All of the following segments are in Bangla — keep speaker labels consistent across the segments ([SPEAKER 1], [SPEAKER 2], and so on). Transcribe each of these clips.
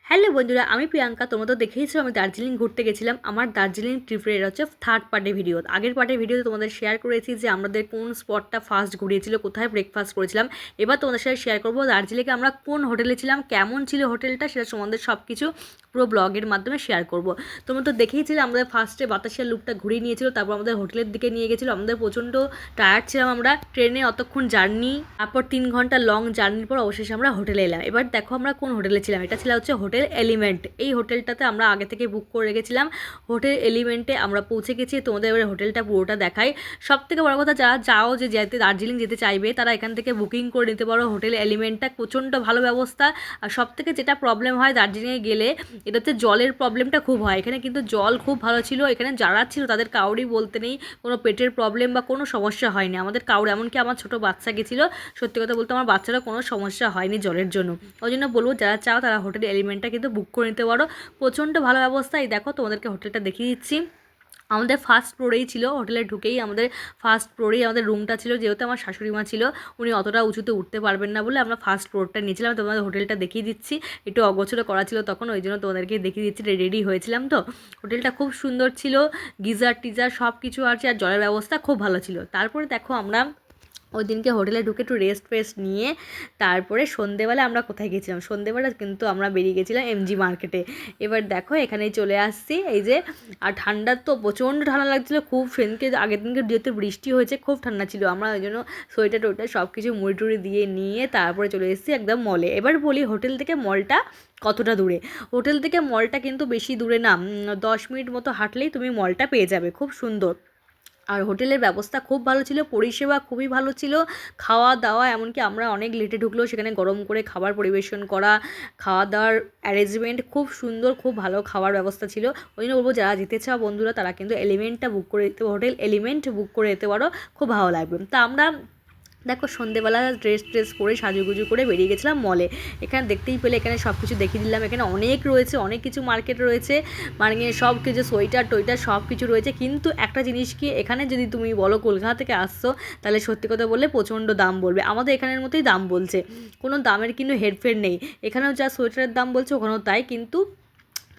[SPEAKER 1] হ্যালো বন্ধুরা, আমি প্রিয়াঙ্কা। তোমরা তো দেখেইছো আমি দার্জিলিং ঘুরতে গেছিলাম। আমার দার্জিলিং ট্রিপের এটা হচ্ছে থার্ড পার্টের ভিডিও। আগের পার্টের ভিডিওতে তোমাদের শেয়ার করেছি যে আমাদের কোন স্পটটা ফার্স্ট ঘুরিয়েছিল, কোথায় ব্রেকফাস্ট করেছিলাম। এবার তোমাদের সাথে শেয়ার করবো দার্জিলিংয়ে আমরা কোন হোটেলে ছিলাম, কেমন ছিল হোটেলটা, সেটা সম্বন্ধে সব কিছু পুরো ব্লগের মাধ্যমে শেয়ার করব। তোমরা তো দেখেইছিলে আমাদের ফার্স্টে বাতাসিয়া লুকটা ঘুরিয়ে নিয়েছিল, তারপর আমাদের হোটেলের দিকে নিয়ে গেছিলো। আমাদের প্রচণ্ড টায়ার্ড ছিলাম আমরা, ট্রেনে অতক্ষণ জার্নি, তারপর 3 ঘন্টা লং জার্নির পর অবশেষে আমরা হোটেলে এলাম। এবার দেখো আমরা কোন হোটেলে ছিলাম। এটা ছিল হচ্ছে হোটেল এলিমেন্ট। এই হোটেলটাতে আমরা আগে থেকে বুক করে রেখেছিলাম। হোটেল এলিমেন্টে আমরা পৌঁছে গেছি। তোমাদের এবারে হোটেলটা পুরোটা দেখাই। সব থেকে বড় কথা, যারা যাও যে যেতে দার্জিলিং যেতে চাইবে তারা এখান থেকে বুকিং করে নিতে পারো। হোটেল এলিমেন্টটা প্রচণ্ড ভালো ব্যবস্থা। আর সব থেকে যেটা প্রবলেম হয় দার্জিলিংয়ে গেলে, এটা হচ্ছে জলের প্রবলেমটা খুব হয়। এখানে কিন্তু জল খুব ভালো ছিল। এখানে যারা ছিল তাদের কাউরই বলতে নেই কোনো পেটের প্রবলেম বা কোনো সমস্যা হয়নি আমাদের কাউর। এমনকি আমার ছোটো বাচ্চা গেছিলো, সত্যি কথা বলতে আমার বাচ্চারা কোনো সমস্যা হয়নি জলের জন্য। ওই জন্য বলবো যারা চাও তারা হোটেল এলিমেন্টটা কিন্তু বুক করে নিতে পারো। প্রচণ্ড ভালো ব্যবস্থা। এই দেখো তোমাদেরকে হোটেলটা দেখিয়ে দিচ্ছি। আমাদের ফার্স্ট ফ্লোরেই ছিল, হোটেলে ঢুকেই আমাদের ফার্স্ট ফ্লোরেই আমাদের রুমটা ছিল। যেহেতু আমার শাশুড়ি মা ছিল, উনি অতটা উঁচুতে উঠতে পারবেন না বলে আমরা ফার্স্ট ফ্লোরটা নিয়েছিলাম। তোমাদের হোটেলটা দেখিয়ে দিচ্ছি। একটু অগোছলো করা ছিল তখন, ওই জন্য তোমাদেরকে দেখিয়ে দিচ্ছি। রেডি হয়েছিলাম তো। হোটেলটা খুব সুন্দর ছিল, গিজার টিজার সব কিছু আছে, আর জলের ব্যবস্থা খুব ভালো ছিল। তারপরে দেখো আমরা ওই দিনকে হোটেলে ঢুকে একটু রেস্ট ফেস্ট নিয়ে তারপরে সন্ধেবেলা আমরা কোথায় গেছিলাম, সন্ধেবেলা কিন্তু আমরা বেরিয়ে গেছিলাম এমজি মার্কেটে। এবার দেখো এখানেই চলে আসছি। এই যে, আর ঠান্ডা তো প্রচণ্ড ঠান্ডা লাগছিলো খুব। সেদিনকে আগের দিনকে যেহেতু বৃষ্টি হয়েছে খুব ঠান্ডা ছিল, আমরা ওই জন্য সোয়েটার টোয়েটার সব কিছু মুড়ি টুড়ি দিয়ে নিয়ে তারপরে চলে এসেছি একদম মলে। এবার বলি হোটেল থেকে মলটা কতটা দূরে। হোটেল থেকে মলটা কিন্তু বেশি দূরে না, 10 মিনিট মতো হাঁটলেই তুমি মলটা পেয়ে যাবে। খুব সুন্দর। আর হোটেলের ব্যবস্থা খুব ভালো ছিল, পরিষেবা খুবই ভালো ছিল। খাওয়া দাওয়া, এমনকি আমরা অনেক লেটে ঢুকলেও সেখানে গরম করে খাবার পরিবেশন করা, খাওয়া দাওয়ার অ্যারেঞ্জমেন্ট খুব সুন্দর, খুব ভালো খাওয়ার ব্যবস্থা ছিল। ওই জন্য বলবো যারা যেতে চাও বন্ধুরা তারা কিন্তু এলিমেন্টটা বুক করে দিতে, হোটেল এলিমেন্ট বুক করে দিতে পারো। খুব ভালো লাগবে। তা আমরা দেখো সন্ধেবেলা ড্রেস পরে সাজুগুজু করে বেরিয়ে গেছিলাম মলে। এখানে দেখতেই পেলে, এখানে সব কিছু দেখিয়ে দিলাম। এখানে অনেক রয়েছে, অনেক কিছু মার্কেট রয়েছে, মানে সব কিছু সোয়েটার টোয়েটার সব কিছু রয়েছে। কিন্তু একটা জিনিস কি, এখানে যদি তুমি বলো কলকাতা থেকে আসছো, তাহলে সত্যি কথা বললে প্রচণ্ড দাম বলবে। আমাদের এখানের মতোই দাম বলছে, কোনো দামের কিন্তু হেরফের নেই। এখানেও যা সোয়েটারের দাম বলছে ওখানেও তাই, কিন্তু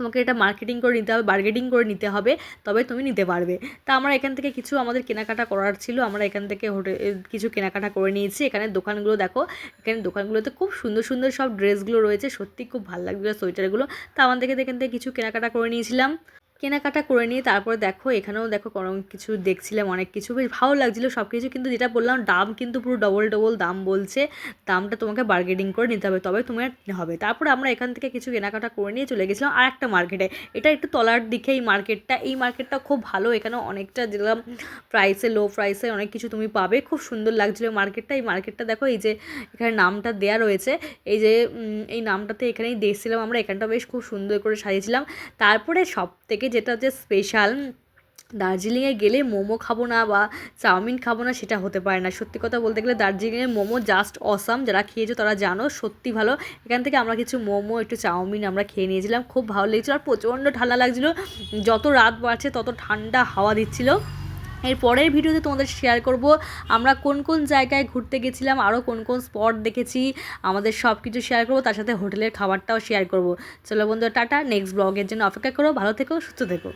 [SPEAKER 1] তোমাকে এটা মার্কেটিং করে নিতে হবে, বার্গেনিং করে নিতে হবে, তবে তুমি নিতে পারবে। তা আমরা এখান থেকে কিছু আমাদের কেনাকাটা করার ছিল, আমরা এখান থেকে কিছু কেনাকাটা করে নিয়েছি। এখানে দোকানগুলো দেখো, এখানে দোকানগুলোতে খুব সুন্দর সুন্দর সব ড্রেসগুলো রয়েছে, সত্যি খুব ভালো লাগছিলো সোয়েটারগুলো। তা আমাদের এখান থেকে কিছু কেনাকাটা করে নিয়েছিলাম। কেনাকাটা করে নিয়ে তারপরে দেখো এখানেও দেখো কোনো কিছু দেখছিলাম, অনেক কিছু বেশ ভালো লাগছিলো সব কিছু। কিন্তু যেটা বললাম দাম কিন্তু পুরো ডবল ডবল দাম বলছে। দামটা তোমাকে বার্গেনিং করে নিতে হবে, তবে তোমার হবে। তারপরে আমরা এখান থেকে কিছু কেনাকাটা করে নিয়ে চলে গেছিলাম আর একটা মার্কেটে। এটা একটু তলার দিকে এই মার্কেটটা খুব ভালো। এখানে অনেকটা যেরকম প্রাইসে, লো প্রাইসে অনেক কিছু তুমি পাবে। খুব সুন্দর লাগছিলো মার্কেটটা। এই মার্কেটটা দেখো, এই যে এখানে নামটা দেয়া রয়েছে, এই যে এই নামটাতে এখানেই দেখছিলাম আমরা। এখানটা বেশ খুব সুন্দর করে সাজিয়েছিলাম। তারপরে সব থেকে যেটা হচ্ছে স্পেশাল, দার্জিলিংয়ে গেলে মোমো খাবো না বা চাউমিন খাবো না সেটা হতে পারে না। সত্যি কথা বলতে গেলে দার্জিলিংয়ের মোমো জাস্ট অসাম। যারা খেয়েছো তারা জানো সত্যি ভালো। এখান থেকে আমরা কিছু মোমো, একটু চাউমিন আমরা খেয়ে নিয়েছিলাম, খুব ভালো লেগেছিলো। আর প্রচণ্ড ঠান্ডা লাগছিলো, যত রাত বাড়ছে তত ঠান্ডা হাওয়া দিচ্ছিলো। এর পরের ভিডিওতে তোমাদের শেয়ার করব আমরা কোন কোন জায়গায় ঘুরতে গেছিলাম, আরও কোন কোন স্পট দেখেছি, আমাদের সব কিছু শেয়ার করব। তার সাথে হোটেলের খাবারটাও শেয়ার করব। চলো বন্ধুরা, টাটা। নেক্সট ব্লগের জন্য অপেক্ষা করো। ভালো থেকো, সুস্থ থেকো।